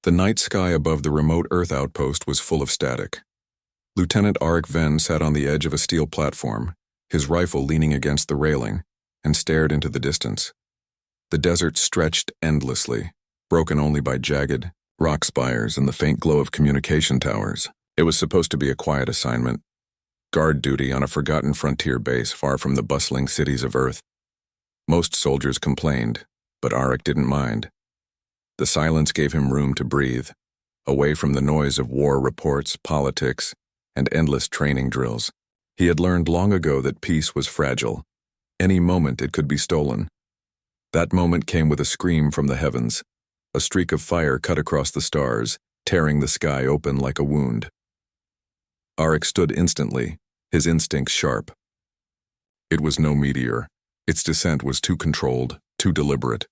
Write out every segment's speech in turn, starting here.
The night sky above the remote Earth outpost was full of static. Lieutenant Arik Venn sat on the edge of a steel platform, his rifle leaning against the railing, and stared into the distance. The desert stretched endlessly, broken only by jagged rock spires and the faint glow of communication towers. It was supposed to be a quiet assignment, guard duty on a forgotten frontier base far from the bustling cities of Earth. Most soldiers complained, but Arik didn't mind. The silence gave him room to breathe, away from the noise of war reports, politics, and endless training drills. He had learned long ago that peace was fragile. Any moment it could be stolen. That moment came with a scream from the heavens. A streak of fire cut across the stars, tearing the sky open like a wound. Arik stood instantly, his instincts sharp. It was no meteor. Its descent was too controlled, too deliberate.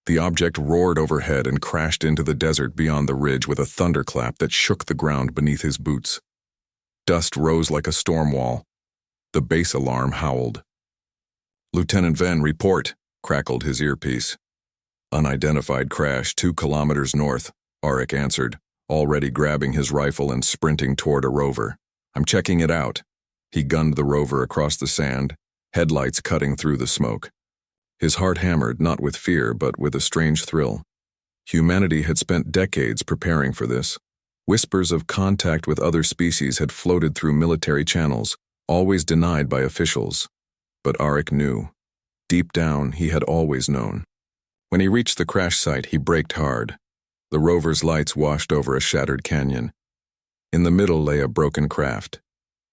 The object roared overhead and crashed into the desert beyond the ridge with a thunderclap that shook the ground beneath his boots. Dust rose like a storm wall. The base alarm howled. "Lieutenant Venn, report," crackled his earpiece. "Unidentified crash 2 kilometers north," Arik answered, already grabbing his rifle and sprinting toward a rover. "I'm checking it out." He gunned the rover across the sand, headlights cutting through the smoke. His heart hammered, not with fear, but with a strange thrill. Humanity had spent decades preparing for this. Whispers of contact with other species had floated through military channels, always denied by officials. But Arik knew. Deep down, he had always known. When he reached the crash site, he braked hard. The rover's lights washed over a shattered canyon. In the middle lay a broken craft.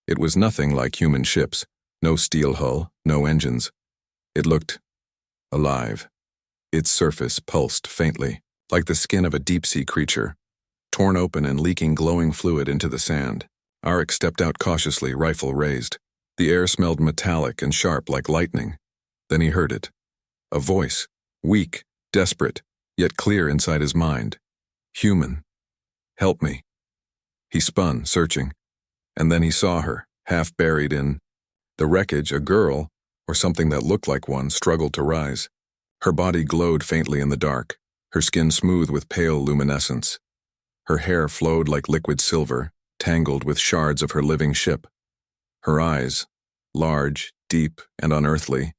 It was nothing like human ships, no steel hull, no engines. It looked alive. Its surface pulsed faintly, like the skin of a deep-sea creature, torn open and leaking glowing fluid into the sand. Arik stepped out cautiously, rifle raised. The air smelled metallic and sharp like lightning. Then he heard it. A voice, weak, desperate, yet clear inside his mind. Human. "Help me." He spun, searching, and then he saw her, half buried in the wreckage. A girl, or something that looked like one, struggled to rise. Her body glowed faintly in the dark, her skin smooth with pale luminescence. Her hair flowed like liquid silver, tangled with shards of her living ship. Her eyes, large, deep, and unearthly,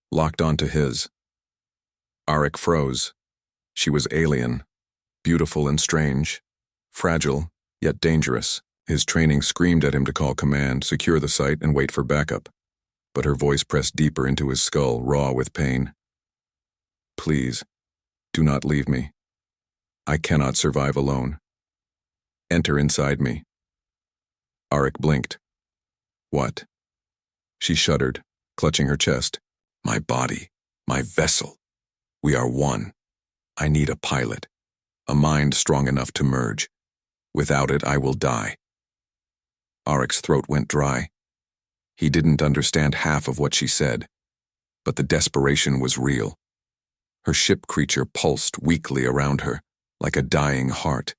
locked onto his. Arik froze. She was alien, beautiful and strange, fragile, yet dangerous. His training screamed at him to call command, secure the site, and wait for backup. But her voice pressed deeper into his skull, raw with pain. "Please, do not leave me. I cannot survive alone. Enter inside me." Arik blinked. "What?" She shuddered, clutching her chest. "My body, my vessel. We are one. I need a pilot, a mind strong enough to merge. Without it, I will die." Arik's throat went dry. He didn't understand half of what she said, but the desperation was real. Her ship creature pulsed weakly around her, like a dying heart.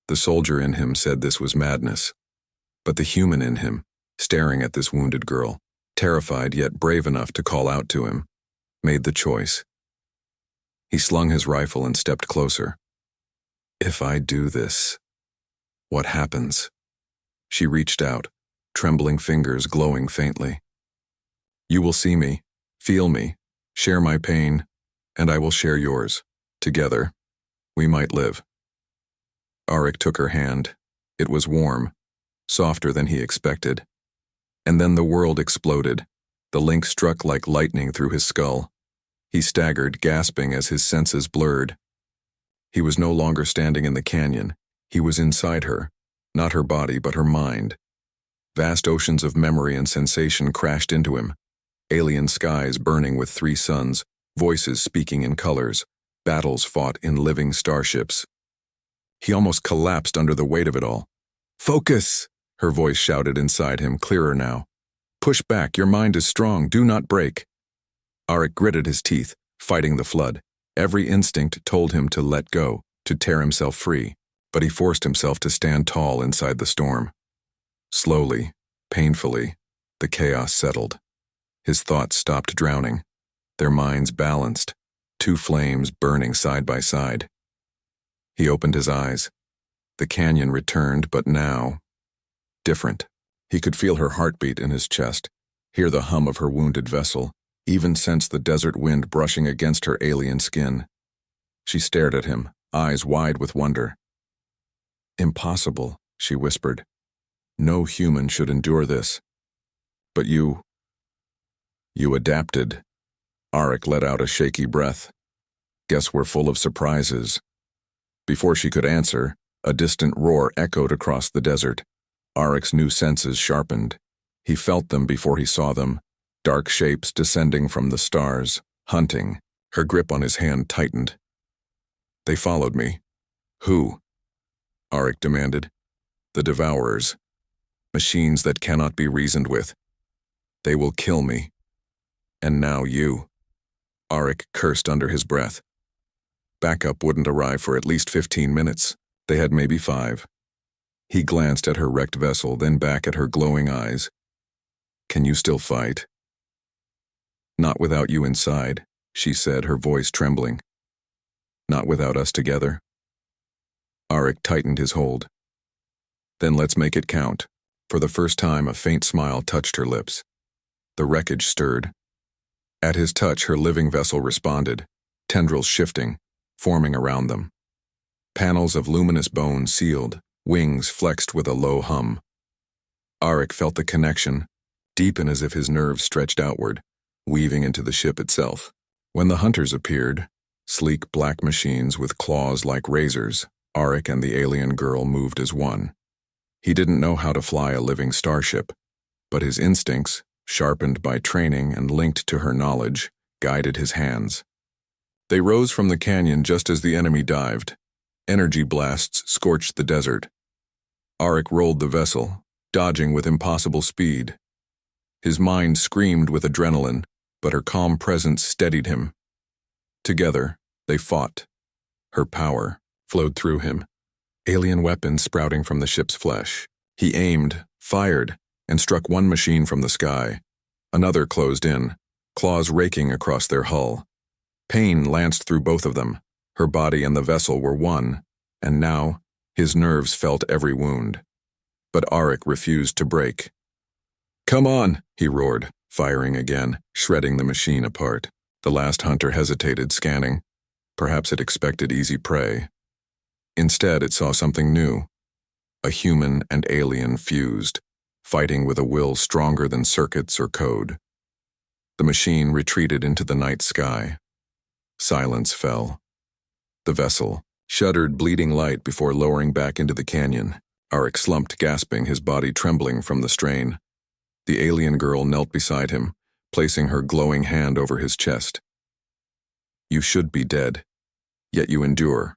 The soldier in him said this was madness, but the human in him, staring at this wounded girl, terrified yet brave enough to call out to him, made the choice. He slung his rifle and stepped closer. "If I do this, what happens?" She reached out, trembling fingers glowing faintly. "You will see me, feel me, share my pain, and I will share yours. Together, we might live." Arik took her hand. It was warm, softer than he expected. And then the world exploded. The link struck like lightning through his skull. He staggered, gasping as his senses blurred. He was no longer standing in the canyon. He was inside her, not her body, but her mind. Vast oceans of memory and sensation crashed into him. Alien skies burning with 3 suns, voices speaking in colors, battles fought in living starships. He almost collapsed under the weight of it all. "Focus!" her voice shouted inside him, clearer now. "Push back, your mind is strong, do not break." Arik gritted his teeth, fighting the flood. Every instinct told him to let go, to tear himself free, but he forced himself to stand tall inside the storm. Slowly, painfully, the chaos settled. His thoughts stopped drowning, their minds balanced, 2 flames burning side by side. He opened his eyes. The canyon returned, but now, different. He could feel her heartbeat in his chest, hear the hum of her wounded vessel, even sense the desert wind brushing against her alien skin. She stared at him, eyes wide with wonder. "Impossible," she whispered. "No human should endure this. But you adapted." Arik let out a shaky breath. "Guess we're full of surprises." Before she could answer, a distant roar echoed across the desert. Arik's new senses sharpened. He felt them before he saw them, dark shapes descending from the stars, hunting. Her grip on his hand tightened. "They followed me." "Who?" Arik demanded. "The Devourers. Machines that cannot be reasoned with. They will kill me. And now you." Arik cursed under his breath. Backup wouldn't arrive for at least 15 minutes. They had maybe 5. He glanced at her wrecked vessel, then back at her glowing eyes. "Can you still fight?" "Not without you inside," she said, her voice trembling. "Not without us together." Arik tightened his hold. "Then let's make it count." For the first time, a faint smile touched her lips. The wreckage stirred. At his touch, her living vessel responded, tendrils shifting, forming around them. Panels of luminous bone sealed, wings flexed with a low hum. Arik felt the connection, deepen as if his nerves stretched outward, weaving into the ship itself. When the hunters appeared, sleek black machines with claws like razors, Arik and the alien girl moved as one. He didn't know how to fly a living starship, but his instincts, sharpened by training and linked to her knowledge, guided his hands. They rose from the canyon just as the enemy dived. Energy blasts scorched the desert. Arik rolled the vessel, dodging with impossible speed. His mind screamed with adrenaline, but her calm presence steadied him. Together, they fought. Her power flowed through him, alien weapons sprouting from the ship's flesh. He aimed, fired, and struck one machine from the sky. Another closed in, claws raking across their hull. Pain lanced through both of them. Her body and the vessel were one, and now his nerves felt every wound. But Arik refused to break. "Come on," he roared, firing again, shredding the machine apart. The last hunter hesitated, scanning. Perhaps it expected easy prey. Instead, it saw something new. A human and alien fused, fighting with a will stronger than circuits or code. The machine retreated into the night sky. Silence fell. The vessel shuddered bleeding light before lowering back into the canyon. Arik slumped, gasping, his body trembling from the strain. The alien girl knelt beside him, placing her glowing hand over his chest. "You should be dead, yet you endure."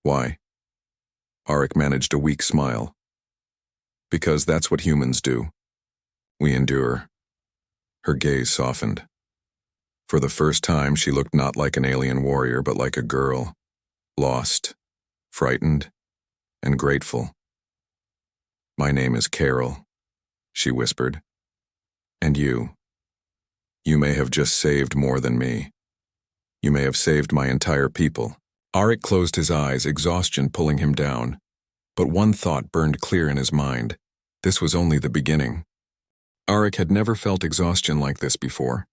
"Why?" Arik managed a weak smile. "Because that's what humans do. We endure." Her gaze softened. For the first time, she looked not like an alien warrior, but like a girl, lost, frightened, and grateful. "My name is Carol," she whispered. "And you may have just saved more than me. You may have saved my entire people." Arik closed his eyes, exhaustion pulling him down. But one thought burned clear in his mind. This was only the beginning. Arik had never felt exhaustion like this before.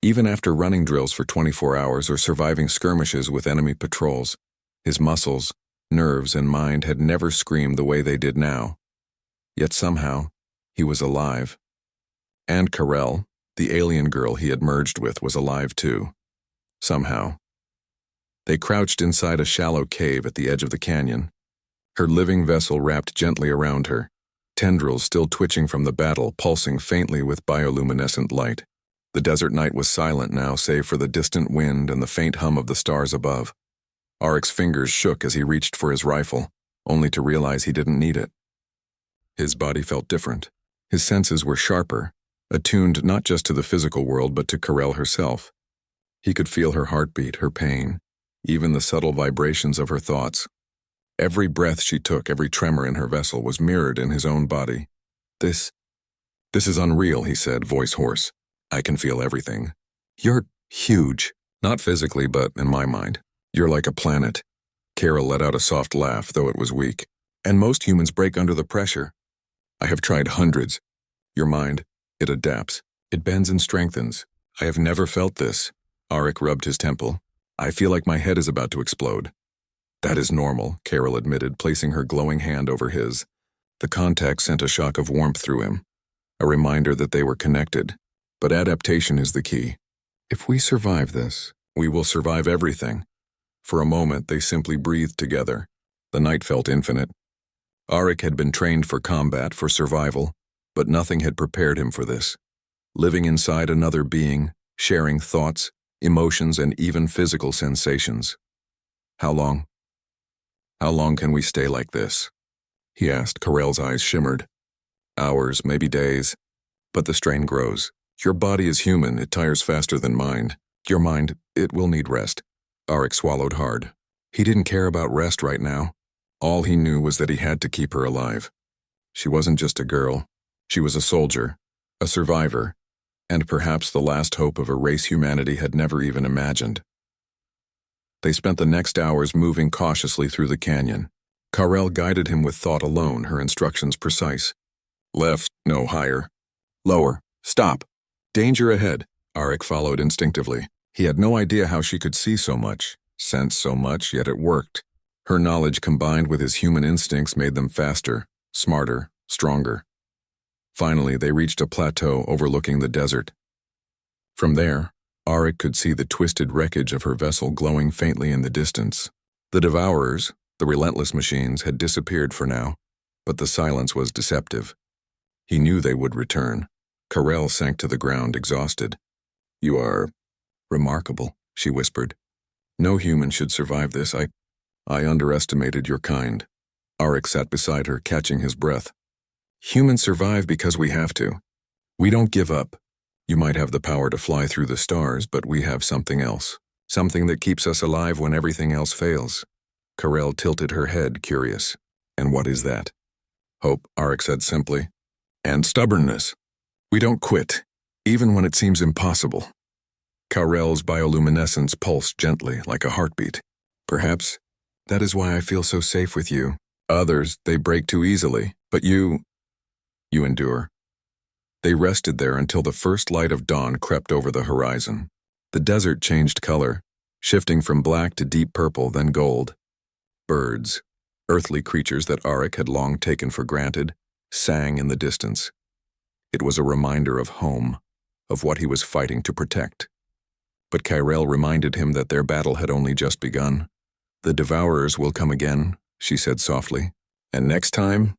Even after running drills for 24 hours or surviving skirmishes with enemy patrols, his muscles, nerves, and mind had never screamed the way they did now. Yet somehow, he was alive. And Carel, the alien girl he had merged with, was alive too. Somehow. They crouched inside a shallow cave at the edge of the canyon. Her living vessel wrapped gently around her, tendrils still twitching from the battle, pulsing faintly with bioluminescent light. The desert night was silent now, save for the distant wind and the faint hum of the stars above. Arik's fingers shook as he reached for his rifle, only to realize he didn't need it. His body felt different. His senses were sharper, attuned not just to the physical world but to Carel herself. He could feel her heartbeat, her pain, even the subtle vibrations of her thoughts. Every breath she took, every tremor in her vessel was mirrored in his own body. This is unreal," he said, voice hoarse. "I can feel everything. You're huge. Not physically, but in my mind. You're like a planet. Carol let out a soft laugh, though it was weak. And most humans break under the pressure. I have tried hundreds. Your mind, it adapts. It bends and strengthens. I have never felt this. Arik rubbed his temple. I feel like my head is about to explode. That is normal, Carol admitted, placing her glowing hand over his. The contact sent a shock of warmth through him, a reminder that they were connected. But adaptation is the key. If we survive this, we will survive everything. For a moment, they simply breathed together. The night felt infinite. Arik had been trained for combat, for survival, but nothing had prepared him for this. Living inside another being, sharing thoughts, emotions, and even physical sensations. How long? How long can we stay like this? He asked. Carell's eyes shimmered. Hours, maybe days. But the strain grows. Your body is human, it tires faster than mine. Your mind, it will need rest. Arik swallowed hard. He didn't care about rest right now. All he knew was that he had to keep her alive. She wasn't just a girl. She was a soldier, a survivor, and perhaps the last hope of a race humanity had never even imagined. They spent the next hours moving cautiously through the canyon. Carell guided him with thought alone, her instructions precise. Left, no higher. Lower, stop. Danger ahead. Arik followed instinctively. He had no idea how she could see so much, sense so much, yet it worked. Her knowledge combined with his human instincts made them faster, smarter, stronger. Finally, they reached a plateau overlooking the desert. From there, Arik could see the twisted wreckage of her vessel glowing faintly in the distance. The Devourers, the relentless machines, had disappeared for now, but the silence was deceptive. He knew they would return. Carell sank to the ground, exhausted. You are remarkable, she whispered. No human should survive this. I underestimated your kind. Arik sat beside her, catching his breath. Humans survive because we have to. We don't give up. You might have the power to fly through the stars, but we have something else. Something that keeps us alive when everything else fails. Carell tilted her head, curious. And what is that? Hope, Arik said simply. And stubbornness. We don't quit, even when it seems impossible. Carell's bioluminescence pulsed gently, like a heartbeat. Perhaps that is why I feel so safe with you. Others, they break too easily, but you endure. They rested there until the first light of dawn crept over the horizon. The desert changed color, shifting from black to deep purple, then gold. Birds, earthly creatures that Arik had long taken for granted, sang in the distance. It was a reminder of home, of what he was fighting to protect. But Carell reminded him that their battle had only just begun. The Devourers will come again, she said softly. And next time,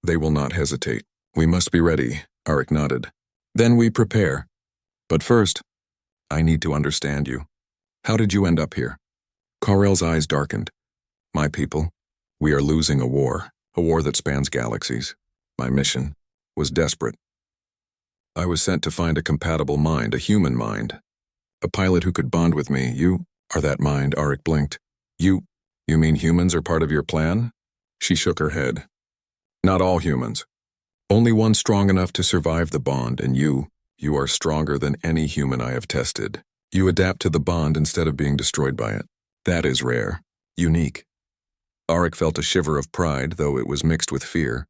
they will not hesitate. We must be ready, Arik nodded. Then we prepare. But first, I need to understand you. How did you end up here? Carell's eyes darkened. My people, we are losing a war that spans galaxies. My mission was desperate. I was sent to find a compatible mind, a human mind. A pilot who could bond with me. You are that mind, Arik blinked. You mean humans are part of your plan? She shook her head. Not all humans. Only one strong enough to survive the bond, and you are stronger than any human I have tested. You adapt to the bond instead of being destroyed by it. That is rare. Unique. Arik felt a shiver of pride, though it was mixed with fear.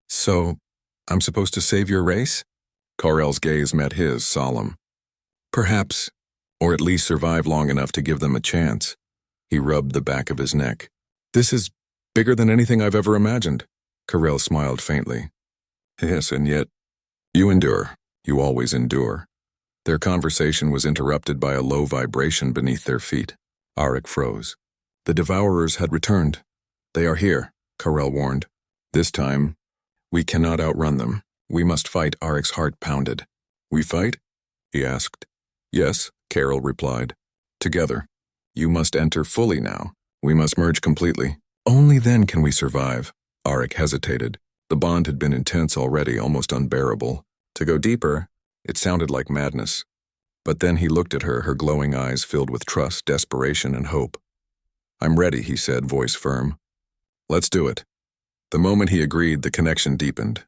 So, I'm supposed to save your race? Carell's gaze met his, solemn. Perhaps, or at least survive long enough to give them a chance. He rubbed the back of his neck. This is bigger than anything I've ever imagined. Carell smiled faintly. Yes, and yet, you endure. You always endure. Their conversation was interrupted by a low vibration beneath their feet. Arik froze. The Devourers had returned. They are here, Carell warned. This time, we cannot outrun them. We must fight. Arik's heart pounded. We fight? He asked. Yes, Carell replied. Together. You must enter fully now. We must merge completely. Only then can we survive. Arik hesitated. The bond had been intense already, almost unbearable. To go deeper, it sounded like madness. But then he looked at her, her glowing eyes filled with trust, desperation, and hope. I'm ready, he said, voice firm. Let's do it. The moment he agreed, the connection deepened.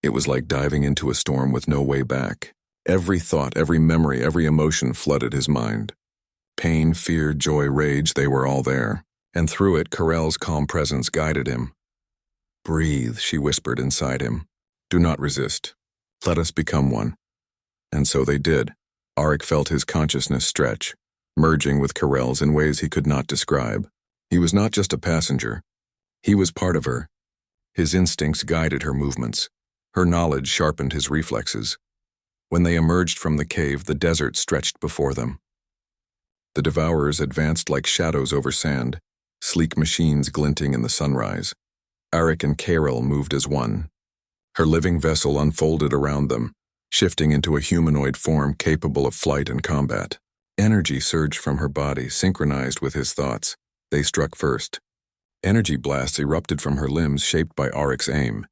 It was like diving into a storm with no way back. Every thought, every memory, every emotion flooded his mind. Pain, fear, joy, rage, they were all there. and through it Carell's calm presence guided him. "Breathe," she whispered inside him. "Do not resist. Let us become one." And so they did. Arik felt his consciousness stretch, merging with Carell's in ways he could not describe. He was not just a passenger. He was part of her. His instincts guided her movements. Her knowledge sharpened his reflexes. When they emerged from the cave, the desert stretched before them. The Devourers advanced like shadows over sand, sleek machines glinting in the sunrise. Arik and Carell moved as one. Her living vessel unfolded around them, shifting into a humanoid form capable of flight and combat. Energy surged from her body, synchronized with his thoughts. They struck first. Energy blasts erupted from her limbs, shaped by Arik's aim.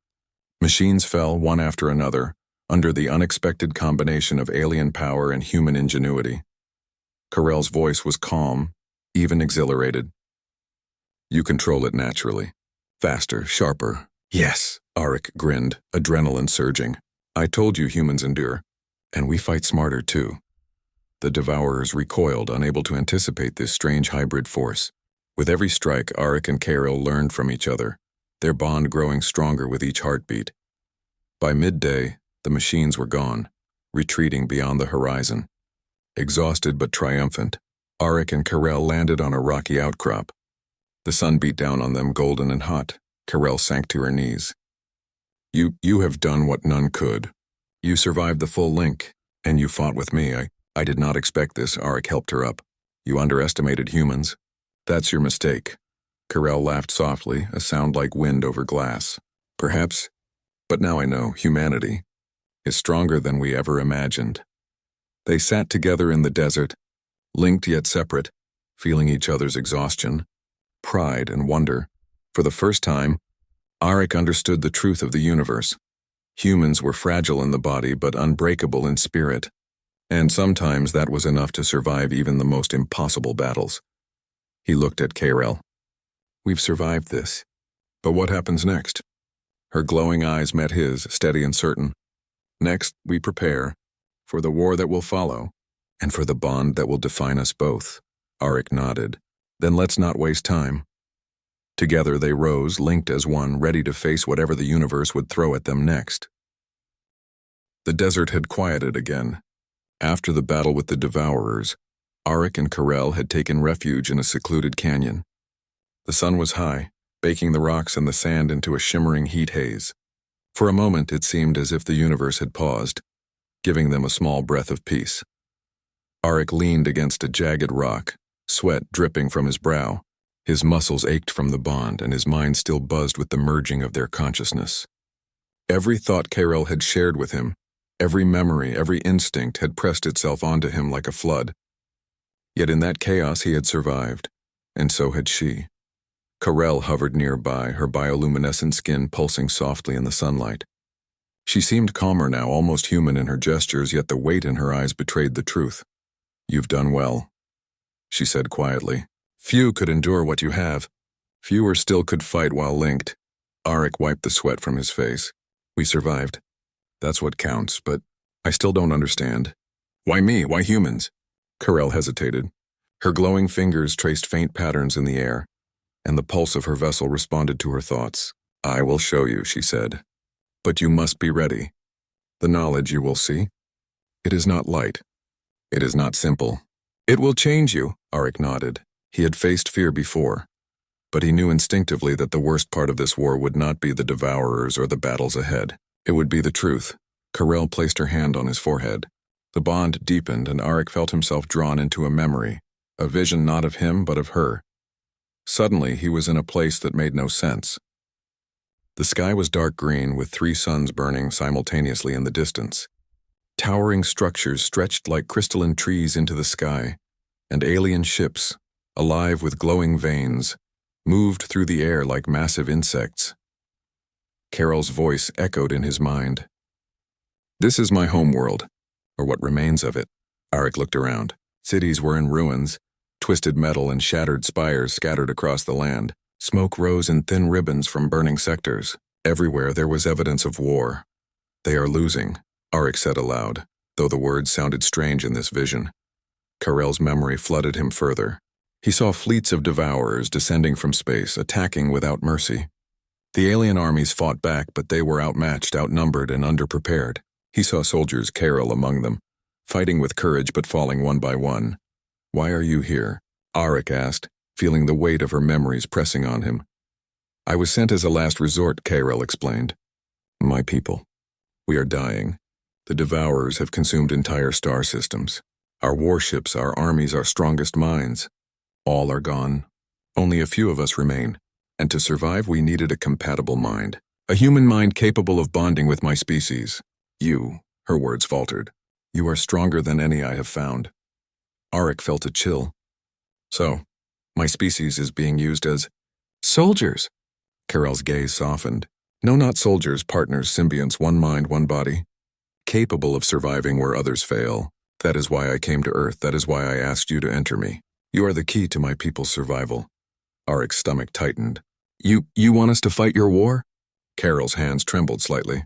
Machines fell one after another, under the unexpected combination of alien power and human ingenuity. Carell's voice was calm, even exhilarated. "You control it naturally. Faster, sharper." "Yes," Arik grinned, adrenaline surging. "I told you humans endure. And we fight smarter too." The Devourers recoiled, unable to anticipate this strange hybrid force. With every strike, Arik and Carell learned from each other, their bond growing stronger with each heartbeat. By midday, the machines were gone, retreating beyond the horizon. Exhausted but triumphant, Arik and Carell landed on a rocky outcrop. The sun beat down on them, golden and hot. Carell sank to her knees. You have done what none could. You survived the full link, and you fought with me. I did not expect this," Arik helped her up. "You underestimated humans. That's your mistake." Carell laughed softly, a sound like wind over glass. "Perhaps, but now I know, humanity is stronger than we ever imagined." They sat together in the desert, linked yet separate, feeling each other's exhaustion, pride, and wonder. For the first time, Arik understood the truth of the universe. Humans were fragile in the body but unbreakable in spirit, and sometimes that was enough to survive even the most impossible battles. He looked at Carell. "We've survived this. But what happens next?" Her glowing eyes met his, steady and certain. "Next, we prepare for the war that will follow, and for the bond that will define us both." Arik nodded. "Then let's not waste time." Together they rose, linked as one, ready to face whatever the universe would throw at them next. The desert had quieted again. After the battle with the Devourers, Arik and Carell had taken refuge in a secluded canyon. The sun was high, baking the rocks and the sand into a shimmering heat haze. For a moment it seemed as if the universe had paused, giving them a small breath of peace. Arik leaned against a jagged rock, sweat dripping from his brow. His muscles ached from the bond, and his mind still buzzed with the merging of their consciousness. Every thought Carell had shared with him, every memory, every instinct had pressed itself onto him like a flood. Yet in that chaos he had survived, and so had she. Carell hovered nearby, her bioluminescent skin pulsing softly in the sunlight. She seemed calmer now, almost human in her gestures, yet the weight in her eyes betrayed the truth. "You've done well," she said quietly. "Few could endure what you have. Fewer still could fight while linked." Arik wiped the sweat from his face. "We survived. That's what counts, but I still don't understand. Why me? Why humans?" Carell hesitated. Her glowing fingers traced faint patterns in the air, and the pulse of her vessel responded to her thoughts. "I will show you," she said. "But you must be ready. The knowledge you will see. It is not light. It is not simple. It will change you," Arik nodded. He had faced fear before, but he knew instinctively that the worst part of this war would not be the Devourers or the battles ahead. It would be the truth. Carell placed her hand on his forehead. The bond deepened, and Arik felt himself drawn into a memory, a vision not of him but of her. Suddenly, he was in a place that made no sense. The sky was dark green, with 3 suns burning simultaneously in the distance. Towering structures stretched like crystalline trees into the sky, and alien ships, alive with glowing veins, moved through the air like massive insects. Carell's voice echoed in his mind. "This is my homeworld, or what remains of it." Arik looked around. Cities were in ruins, twisted metal and shattered spires scattered across the land. Smoke rose in thin ribbons from burning sectors. Everywhere there was evidence of war. "They are losing," Arik said aloud, though the words sounded strange in this vision. Carell's memory flooded him further. He saw fleets of devourers descending from space, attacking without mercy. The alien armies fought back, but they were outmatched, outnumbered, and underprepared. He saw soldiers, Carol among them, fighting with courage but falling one by one. "Why are you here?" Arik asked, feeling the weight of her memories pressing on him. "I was sent as a last resort," Carol explained. "My people. We are dying. The devourers have consumed entire star systems. Our warships, our armies, our strongest minds. All are gone. Only a few of us remain. And to survive, we needed a compatible mind. A human mind capable of bonding with my species. You," her words faltered. "You are stronger than any I have found." Arik felt a chill. "So, my species is being used as soldiers." Carol's gaze softened. "No, not soldiers, partners, symbionts, one mind, one body. Capable of surviving where others fail. That is why I came to Earth. That is why I asked you to enter me. You are the key to my people's survival." Arik's stomach tightened. You want us to fight your war?" Carol's hands trembled slightly.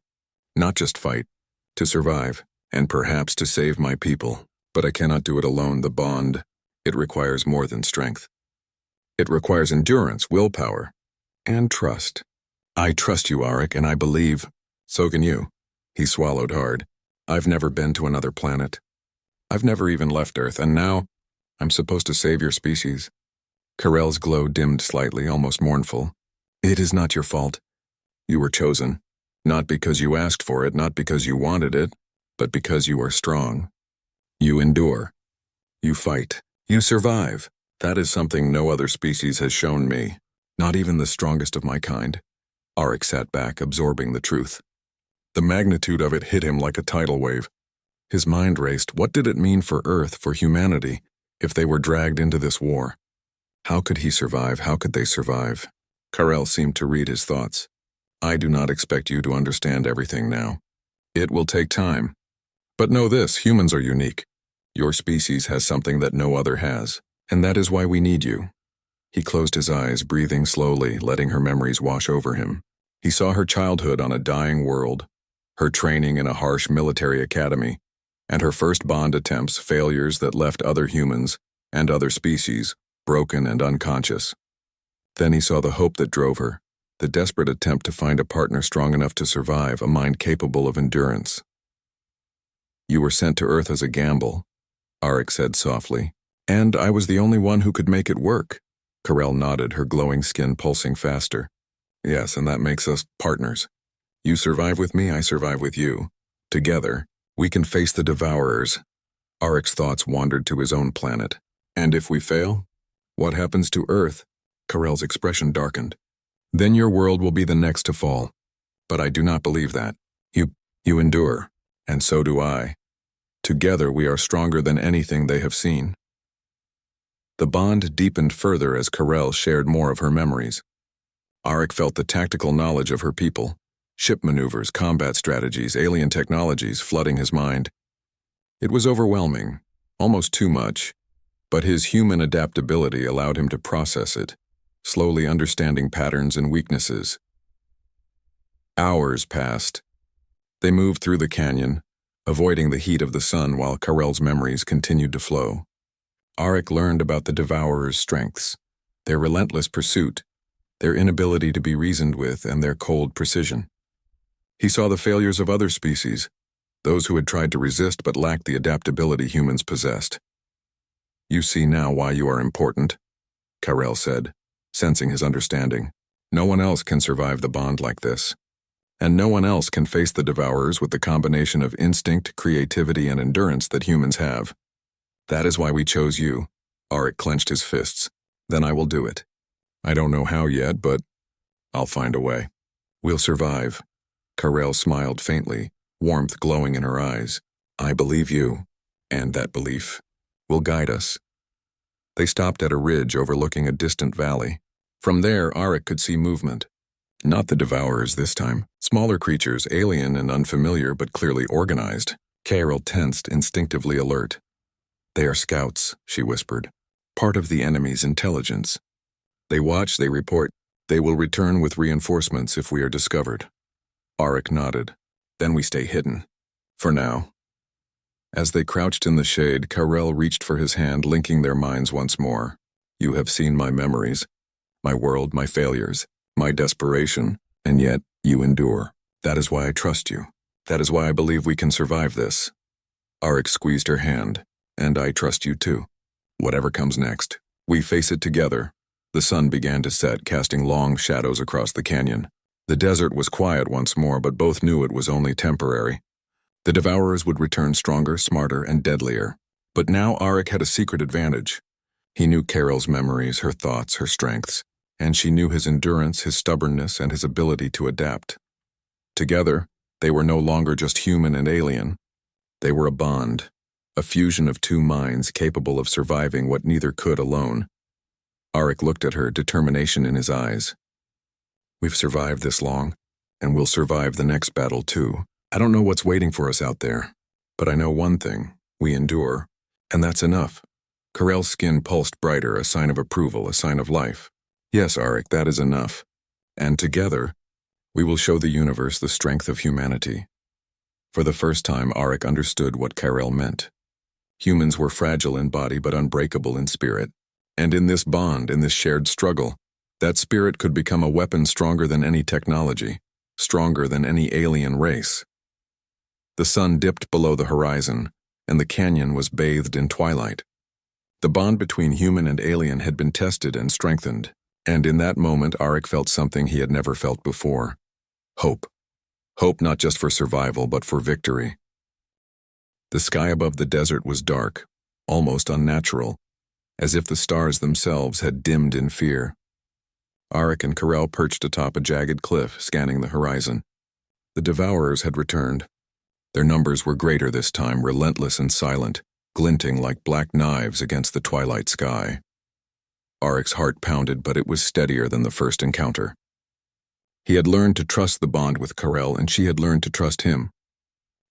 "Not just fight. To survive, and perhaps to save my people. But I cannot do it alone. The bond, it requires more than strength. It requires endurance, willpower, and trust. I trust you, Arik, and I believe. So can you." He swallowed hard. "I've never been to another planet. I've never even left Earth, and now I'm supposed to save your species." Carel's glow dimmed slightly, almost mournful. "It is not your fault. You were chosen. Not because you asked for it, not because you wanted it, but because you are strong. You endure. You fight. You survive. That is something no other species has shown me. Not even the strongest of my kind." Arik sat back, absorbing the truth. The magnitude of it hit him like a tidal wave. His mind raced. What did it mean for Earth, for humanity, if they were dragged into this war? How could he survive? How could they survive? Carel seemed to read his thoughts. "I do not expect you to understand everything now. It will take time. But know this, humans are unique. Your species has something that no other has, and that is why we need you." He closed his eyes, breathing slowly, letting her memories wash over him. He saw her childhood on a dying world, her training in a harsh military academy, and her first bond attempts, failures that left other humans and other species broken and unconscious. Then he saw the hope that drove her, the desperate attempt to find a partner strong enough to survive, a mind capable of endurance. "You were sent to Earth as a gamble," Arik said softly. "And I was the only one who could make it work." Carel nodded, her glowing skin pulsing faster. "Yes, and that makes us partners. You survive with me, I survive with you. Together, we can face the devourers." Arik's thoughts wandered to his own planet. "And if we fail? What happens to Earth?" Carel's expression darkened. "Then your world will be the next to fall. But I do not believe that. You endure, and so do I. Together we are stronger than anything they have seen." The bond deepened further as Carel shared more of her memories. Arik felt the tactical knowledge of her people, ship maneuvers, combat strategies, alien technologies flooding his mind. It was overwhelming, almost too much, but his human adaptability allowed him to process it, slowly understanding patterns and weaknesses. Hours passed. They moved through the canyon, avoiding the heat of the sun while Carel's memories continued to flow. Arik learned about the devourers' strengths, their relentless pursuit, their inability to be reasoned with, and their cold precision. He saw the failures of other species, those who had tried to resist but lacked the adaptability humans possessed. "You see now why you are important," Carel said, sensing his understanding. "No one else can survive the bond like this. And no one else can face the devourers with the combination of instinct, creativity, and endurance that humans have. That is why we chose you." Arik clenched his fists. "Then I will do it. I don't know how yet, but I'll find a way. We'll survive." Carel smiled faintly, warmth glowing in her eyes. "I believe you, and that belief will guide us." They stopped at a ridge overlooking a distant valley. From there, Arik could see movement. Not the devourers this time. Smaller creatures, alien and unfamiliar but clearly organized. Carel tensed, instinctively alert. "They are scouts," she whispered. "Part of the enemy's intelligence. They watch, they report. They will return with reinforcements if we are discovered." Arik nodded. "Then we stay hidden. For now." As they crouched in the shade, Carel reached for his hand, linking their minds once more. You have seen my memories, my world, my failures, my desperation, and yet you endure. That is why I trust you. That is why I believe we can survive this. Arik squeezed her hand, and I trust you too. Whatever comes next, we face it together. The sun began to set, casting long shadows across the canyon. The desert was quiet once more, but both knew it was only temporary. The Devourers would return stronger, smarter, and deadlier. But now Arik had a secret advantage. He knew Carol's memories, her thoughts, her strengths, and she knew his endurance, his stubbornness, and his ability to adapt. Together, they were no longer just human and alien. They were a bond, a fusion of two minds capable of surviving what neither could alone. Arik looked at her, determination in his eyes. We've survived this long, and we'll survive the next battle too. I don't know what's waiting for us out there, but I know one thing: we endure, and that's enough. Carell's skin pulsed brighter, a sign of approval, a sign of life. Yes, Arik, that is enough. And together, we will show the universe the strength of humanity. For the first time, Arik understood what Carell meant. Humans were fragile in body but unbreakable in spirit. And in this bond, in this shared struggle, that spirit could become a weapon stronger than any technology, stronger than any alien race. The sun dipped below the horizon, and the canyon was bathed in twilight. The bond between human and alien had been tested and strengthened, and in that moment Arik felt something he had never felt before: hope. Hope not just for survival, but for victory. The sky above the desert was dark, almost unnatural, as if the stars themselves had dimmed in fear. Arik and Carell perched atop a jagged cliff, scanning the horizon. The Devourers had returned. Their numbers were greater this time, relentless and silent, glinting like black knives against the twilight sky. Arik's heart pounded, but it was steadier than the first encounter. He had learned to trust the bond with Carell, and she had learned to trust him.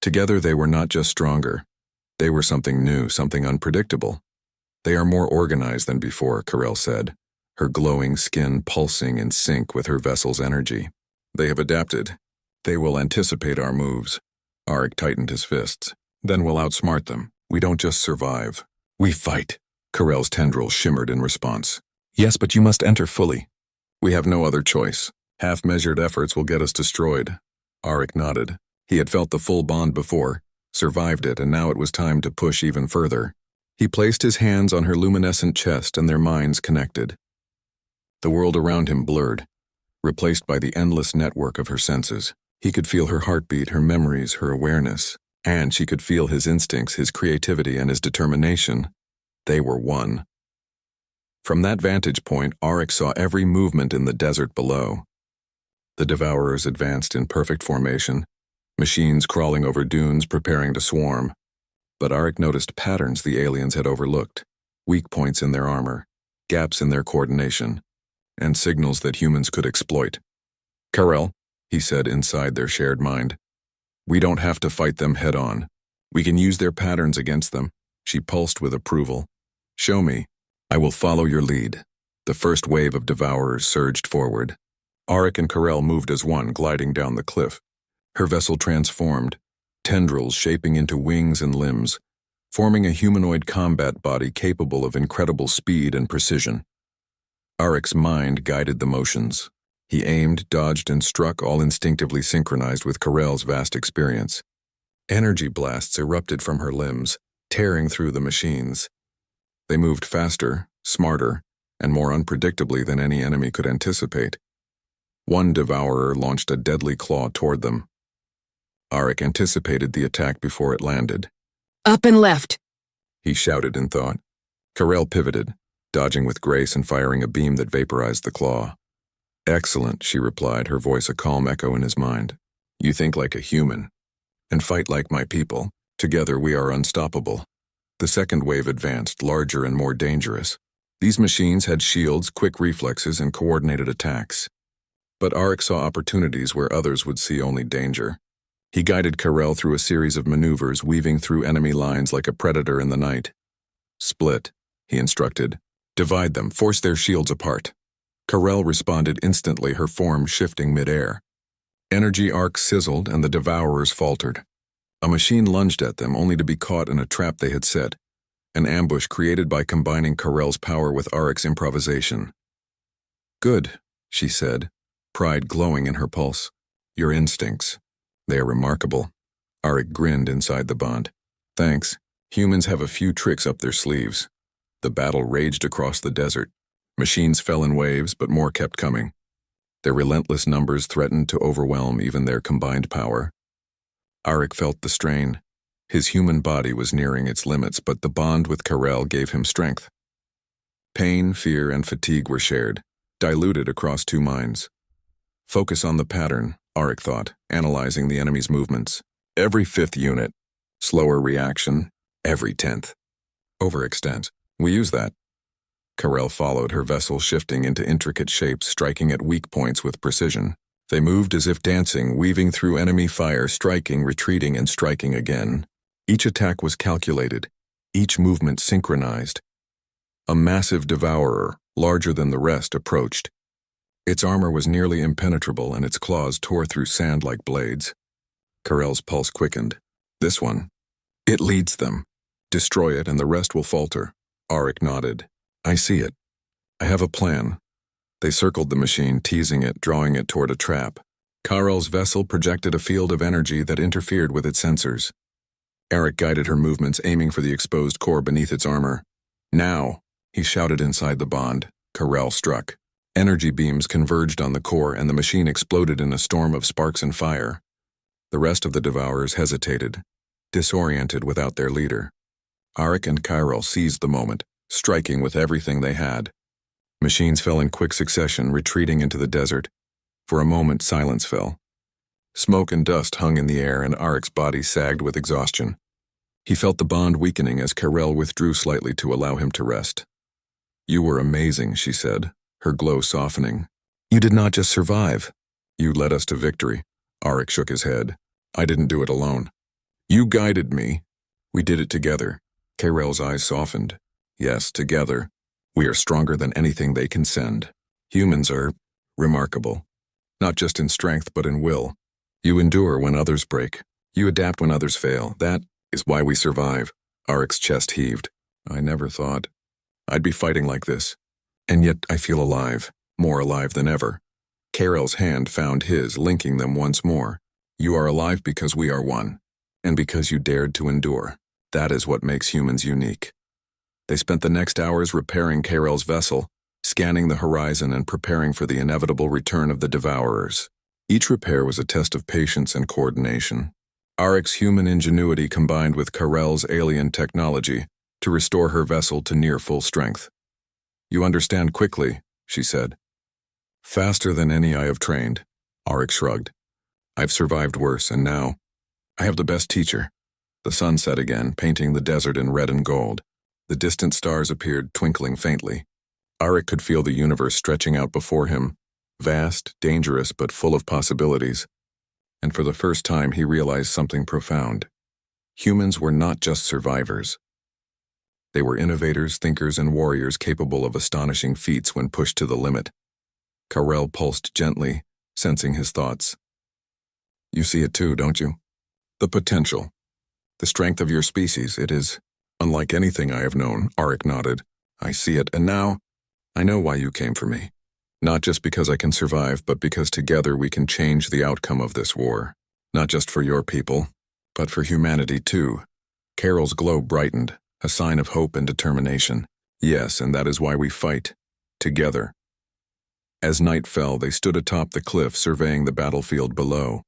Together they were not just stronger. They were something new, something unpredictable. They are more organized than before, Carell said, her glowing skin pulsing in sync with her vessel's energy. They have adapted. They will anticipate our moves. Arik tightened his fists. Then we'll outsmart them. We don't just survive. We fight. Carell's tendrils shimmered in response. Yes, but you must enter fully. We have no other choice. Half-measured efforts will get us destroyed. Arik nodded. He had felt the full bond before, survived it, and now it was time to push even further. He placed his hands on her luminescent chest, and their minds connected. The world around him blurred, replaced by the endless network of her senses. He could feel her heartbeat, her memories, her awareness, and she could feel his instincts, his creativity, and his determination. They were one. From that vantage point, Arik saw every movement in the desert below. The Devourers advanced in perfect formation, machines crawling over dunes preparing to swarm. But Arik noticed patterns the aliens had overlooked, weak points in their armor, gaps in their coordination, and signals that humans could exploit. Carell, he said inside their shared mind, we don't have to fight them head-on. We can use their patterns against them. She pulsed with approval. Show me. I will follow your lead. The first wave of Devourers surged forward. Arik and Carell moved as one, gliding down the cliff. Her vessel transformed, tendrils shaping into wings and limbs, forming a humanoid combat body capable of incredible speed and precision. Arik's mind guided the motions. He aimed, dodged, and struck, all instinctively synchronized with Carell's vast experience. Energy blasts erupted from her limbs, tearing through the machines. They moved faster, smarter, and more unpredictably than any enemy could anticipate. One Devourer launched a deadly claw toward them. Arik anticipated the attack before it landed. Up and left, he shouted in thought. Carell pivoted, dodging with grace and firing a beam that vaporized the claw. Excellent, she replied, her voice a calm echo in his mind. You think like a human, and fight like my people. Together we are unstoppable. The second wave advanced, larger and more dangerous. These machines had shields, quick reflexes, and coordinated attacks. But Arik saw opportunities where others would see only danger. He guided Carell through a series of maneuvers, weaving through enemy lines like a predator in the night. Split, he instructed. Divide them, force their shields apart. Carell responded instantly, her form shifting mid-air. Energy arcs sizzled and the Devourers faltered. A machine lunged at them, only to be caught in a trap they had set. an ambush created by combining Karel's power with Arik's improvisation. "Good," she said, pride glowing in her pulse. "Your instincts. They are remarkable." Arik grinned inside the bond. "Thanks. Humans have a few tricks up their sleeves." The battle raged across the desert. Machines fell in waves, but more kept coming. Their relentless numbers threatened to overwhelm even their combined power. Arik felt the strain. His human body was nearing its limits, but the bond with Karel gave him strength. Pain, fear, and fatigue were shared, diluted across two minds. Focus on the pattern, Arik thought, analyzing the enemy's movements. Every 5th unit. Slower reaction. Every 10th. Overextend. We use that. Karel followed, her vessel shifting into intricate shapes, striking at weak points with precision. They moved as if dancing, weaving through enemy fire, striking, retreating, and striking again. Each attack was calculated, each movement synchronized. A massive devourer, larger than the rest, approached. Its armor was nearly impenetrable, and its claws tore through sand like blades. Karel's pulse quickened. This one. It leads them. Destroy it, and the rest will falter. Arik nodded. I see it. I have a plan. They circled the machine, teasing it, drawing it toward a trap. Karel's vessel projected a field of energy that interfered with its sensors. Arik guided her movements, aiming for the exposed core beneath its armor. Now, he shouted inside the bond. Karel struck. Energy beams converged on the core, and the machine exploded in a storm of sparks and fire. The rest of the devourers hesitated, disoriented without their leader. Arik and Karel seized the moment, striking with everything they had. Machines fell in quick succession, retreating into the desert. For a moment, silence fell. Smoke and dust hung in the air, and Arik's body sagged with exhaustion. He felt the bond weakening as Karel withdrew slightly to allow him to rest. "You were amazing," she said, her glow softening. "You did not just survive. You led us to victory." Arik shook his head. "I didn't do it alone. You guided me. We did it together." Karel's eyes softened. "Yes, together. We are stronger than anything they can send. Humans are remarkable, not just in strength but in will. You endure when others break. You adapt when others fail. That is why we survive." Arik's chest heaved. "I never thought I'd be fighting like this. And yet I feel alive, more alive than ever." Karel's hand found his, linking them once more. "You are alive because we are one, and because you dared to endure. That is what makes humans unique." They spent the next hours repairing Karel's vessel, scanning the horizon and preparing for the inevitable return of the devourers. Each repair was a test of patience and coordination. Arik's human ingenuity combined with Karel's alien technology to restore her vessel to near full strength. "You understand quickly," she said. "Faster than any I have trained," Arik shrugged. "I've survived worse, and now I have the best teacher." The sun set again, painting the desert in red and gold. The distant stars appeared, twinkling faintly. Arik could feel the universe stretching out before him, vast, dangerous, but full of possibilities. And for the first time he realized something profound. Humans were not just survivors. They were innovators, thinkers, and warriors capable of astonishing feats when pushed to the limit. Karel pulsed gently, sensing his thoughts. "You see it too, don't you? The potential. The strength of your species, it is unlike anything I have known." Arik nodded. "I see it, and now I know why you came for me. Not just because I can survive, but because together we can change the outcome of this war. Not just for your people, but for humanity too." Karel's glow brightened, a sign of hope and determination. "Yes, and that is why we fight. Together." As night fell, they stood atop the cliff, surveying the battlefield below.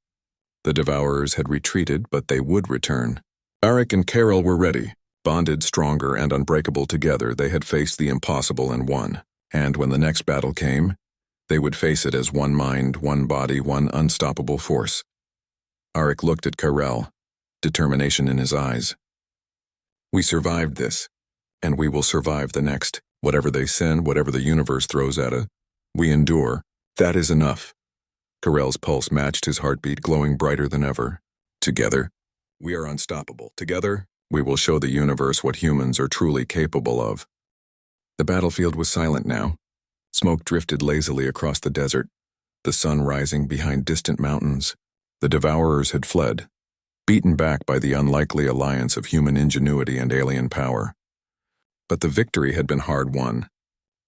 The devourers had retreated, but they would return. Arik and Karel were ready. Bonded, stronger, and unbreakable together, they had faced the impossible and won. And when the next battle came, they would face it as one mind, one body, one unstoppable force. Arik looked at Karel, determination in his eyes. "We survived this, and we will survive the next. Whatever they send, whatever the universe throws at us, we endure. That is enough." Karel's pulse matched his heartbeat, glowing brighter than ever. "Together, we are unstoppable. Together, we will show the universe what humans are truly capable of." The battlefield was silent now. Smoke drifted lazily across the desert, the sun rising behind distant mountains. The devourers had fled, beaten back by the unlikely alliance of human ingenuity and alien power. But the victory had been hard won.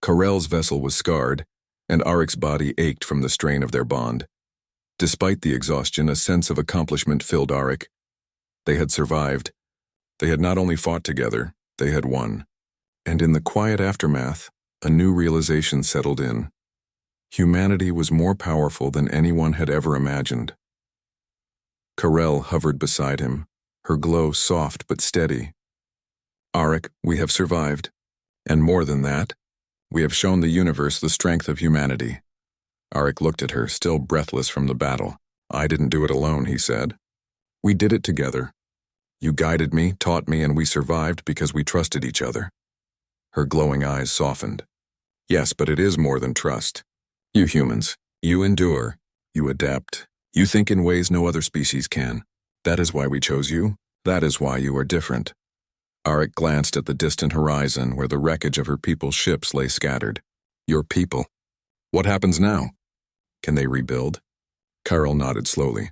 Karel's vessel was scarred, and Arik's body ached from the strain of their bond. Despite the exhaustion, a sense of accomplishment filled Arik. They had survived. They had not only fought together, they had won. And in the quiet aftermath, a new realization settled in. Humanity was more powerful than anyone had ever imagined. Karel hovered beside him, her glow soft but steady. Arik, we have survived. And more than that, we have shown the universe the strength of humanity. Arik looked at her, still breathless from the battle. I didn't do it alone, he said. We did it together. You guided me, taught me, and we survived because we trusted each other. Her glowing eyes softened. Yes, but it is more than trust. You humans, you endure, you adapt, you think in ways no other species can. That is why we chose you. That is why you are different. Arik glanced at the distant horizon where the wreckage of her people's ships lay scattered. Your people. What happens now? Can they rebuild? Karel nodded slowly.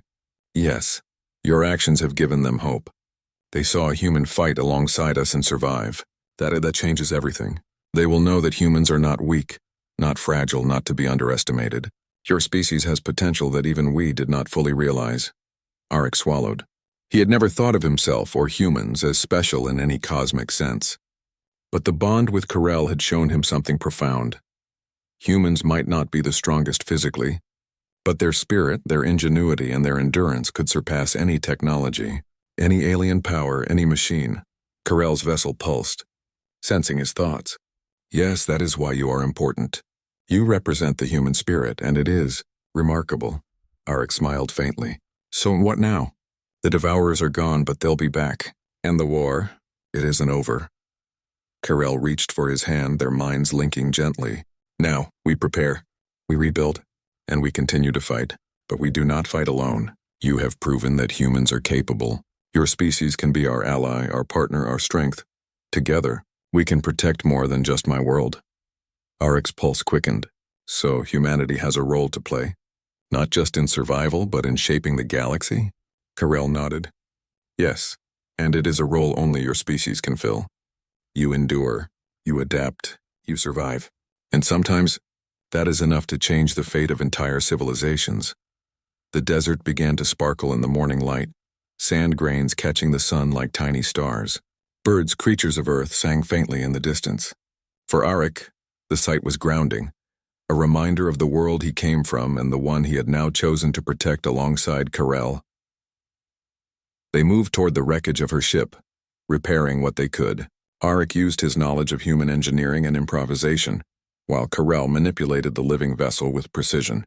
Yes, your actions have given them hope. They saw a human fight alongside us and survive. That changes everything. They will know that humans are not weak, not fragile, not to be underestimated. Your species has potential that even we did not fully realize. Arik swallowed. He had never thought of himself or humans as special in any cosmic sense. But the bond with Karel had shown him something profound. Humans might not be the strongest physically, but their spirit, their ingenuity, and their endurance could surpass any technology, any alien power, any machine. Karel's vessel pulsed, sensing his thoughts. Yes, that is why you are important. You represent the human spirit, and it is remarkable. Arik smiled faintly. So what now? The Devourers are gone, but they'll be back. And the war, it isn't over. Karel reached for his hand, their minds linking gently. Now, we prepare. We rebuild. And we continue to fight. But we do not fight alone. You have proven that humans are capable. Your species can be our ally, our partner, our strength. Together, we can protect more than just my world. Arik's pulse quickened. So humanity has a role to play. Not just in survival, but in shaping the galaxy? Karel nodded. Yes, and it is a role only your species can fill. You endure, you adapt, you survive. And sometimes, that is enough to change the fate of entire civilizations. The desert began to sparkle in the morning light, sand grains catching the sun like tiny stars. Birds, creatures of earth, sang faintly in the distance. For Arik, the sight was grounding, a reminder of the world he came from and the one he had now chosen to protect alongside Karel. They moved toward the wreckage of her ship, repairing what they could. Arik used his knowledge of human engineering and improvisation, while Karel manipulated the living vessel with precision.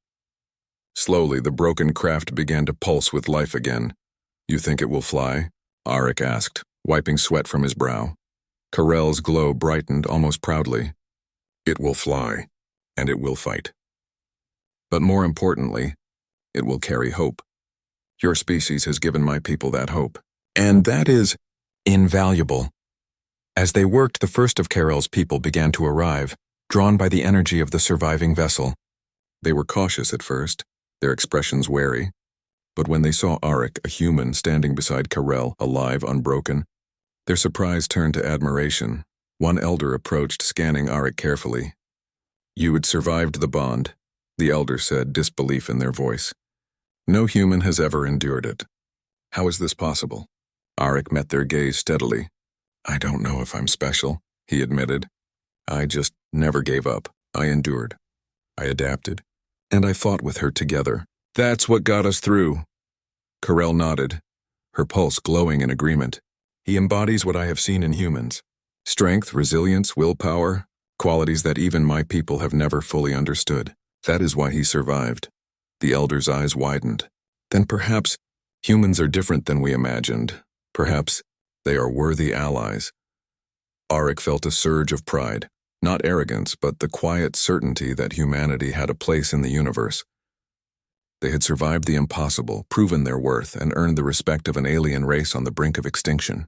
Slowly, the broken craft began to pulse with life again. You think it will fly? Arik asked, wiping sweat from his brow. Karel's glow brightened almost proudly. It will fly, and it will fight. But more importantly, it will carry hope. Your species has given my people that hope, and that is invaluable. As they worked, the first of Karel's people began to arrive, drawn by the energy of the surviving vessel. They were cautious at first, their expressions wary, but when they saw Arik, a human, standing beside Karel, alive, unbroken, their surprise turned to admiration. One elder approached, scanning Arik carefully. You had survived the bond, the elder said, disbelief in their voice. No human has ever endured it. How is this possible? Arik met their gaze steadily. I don't know if I'm special, he admitted. I just never gave up. I endured. I adapted. And I fought with her together. That's what got us through. Karel nodded, her pulse glowing in agreement. He embodies what I have seen in humans. Strength, resilience, willpower, qualities that even my people have never fully understood. That is why he survived. The elder's eyes widened. Then perhaps humans are different than we imagined. Perhaps they are worthy allies. Arik felt a surge of pride, not arrogance, but the quiet certainty that humanity had a place in the universe. They had survived the impossible, proven their worth, and earned the respect of an alien race on the brink of extinction.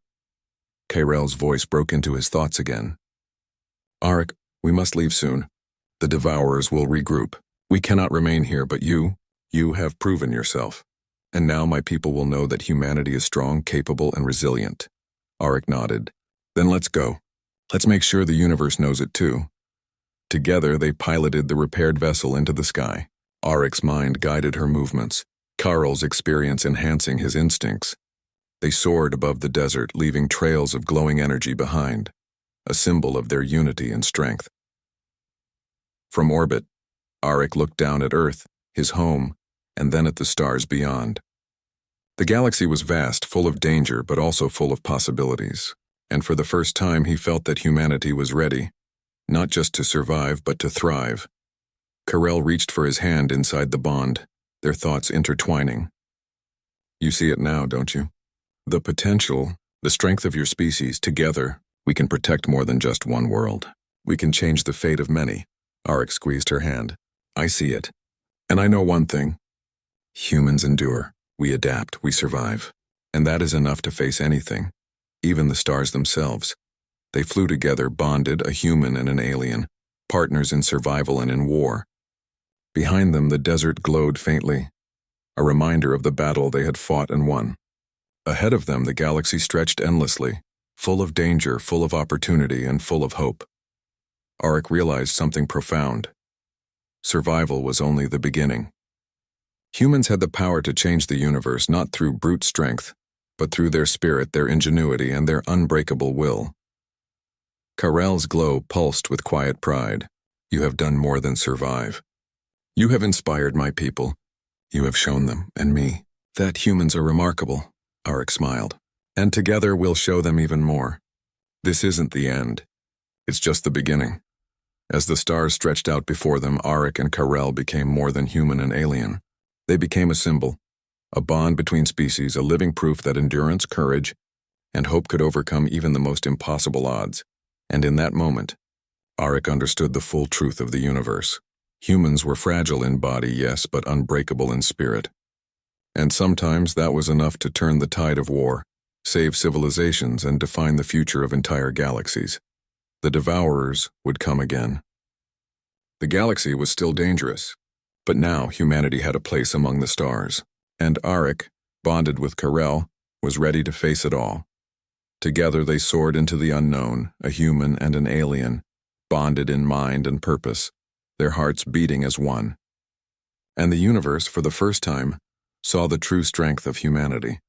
Karel's voice broke into his thoughts again. Arik, we must leave soon. The Devourers will regroup. We cannot remain here, but you have proven yourself. And now my people will know that humanity is strong, capable, and resilient. Arik nodded. Then let's go. Let's make sure the universe knows it too. Together, they piloted the repaired vessel into the sky. Aric's mind guided her movements, Carl's experience enhancing his instincts. They soared above the desert, leaving trails of glowing energy behind, a symbol of their unity and strength. From orbit, Aric looked down at Earth, his home, and then at the stars beyond. The galaxy was vast, full of danger, but also full of possibilities. And for the first time he felt that humanity was ready, not just to survive, but to thrive. Carell reached for his hand inside the bond, their thoughts intertwining. You see it now, don't you? The potential, the strength of your species, together, we can protect more than just one world. We can change the fate of many. Aric squeezed her hand. I see it. And I know one thing. Humans endure. We adapt, we survive. And that is enough to face anything. Even the stars themselves. They flew together, bonded, a human and an alien, partners in survival and in war. Behind them, the desert glowed faintly, a reminder of the battle they had fought and won. Ahead of them, the galaxy stretched endlessly, full of danger, full of opportunity, and full of hope. Aric realized something profound. Survival was only the beginning. Humans had the power to change the universe not through brute strength, but through their spirit, their ingenuity, and their unbreakable will. Carell's glow pulsed with quiet pride. You have done more than survive. You have inspired my people. You have shown them, and me, that humans are remarkable. Aric smiled. And together we'll show them even more. This isn't the end. It's just the beginning. As the stars stretched out before them, Aric and Carell became more than human and alien. They became a symbol, a bond between species, a living proof that endurance, courage, and hope could overcome even the most impossible odds. And in that moment, Aric understood the full truth of the universe. Humans were fragile in body, yes, but unbreakable in spirit. And sometimes that was enough to turn the tide of war, save civilizations, and define the future of entire galaxies. The Devourers would come again. The galaxy was still dangerous, but now humanity had a place among the stars, and Aric, bonded with Carell, was ready to face it all. Together they soared into the unknown, a human and an alien, bonded in mind and purpose, their hearts beating as one. And the universe, for the first time, saw the true strength of humanity.